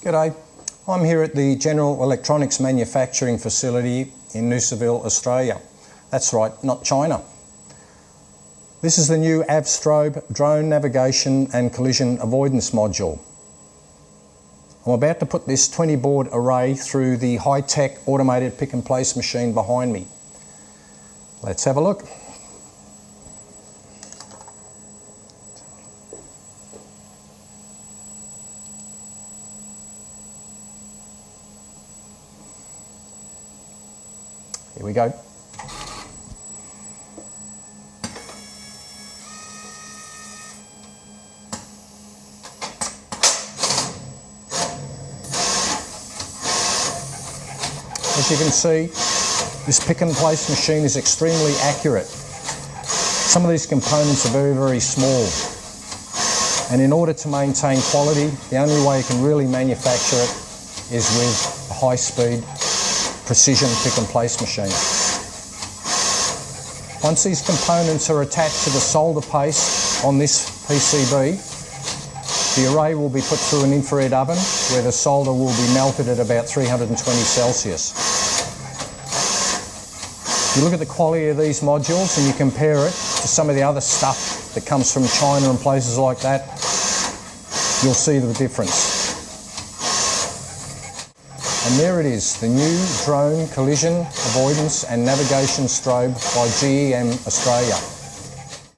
G'day, I'm here at the General Electronics Manufacturing Facility in Noosaville, Australia. That's right, not China. This is the new AVSTROBE drone navigation and collision avoidance module. I'm about to put this 20 board array through the high-tech automated pick and place machine behind me. Let's have a look. Here we go. As you can see, this pick and place machine is extremely accurate. Some of these components are very, very small. And in order to maintain quality, the only way you can really manufacture it is with a high-speed precision pick and place machine. Once these components are attached to the solder paste on this PCB, the array will be put through an infrared oven where the solder will be melted at about 320 Celsius. If you look at the quality of these modules and you compare it to some of the other stuff that comes from China and places like that, you'll see the difference. And there it is, the new drone collision avoidance and navigation strobe by GEM Australia.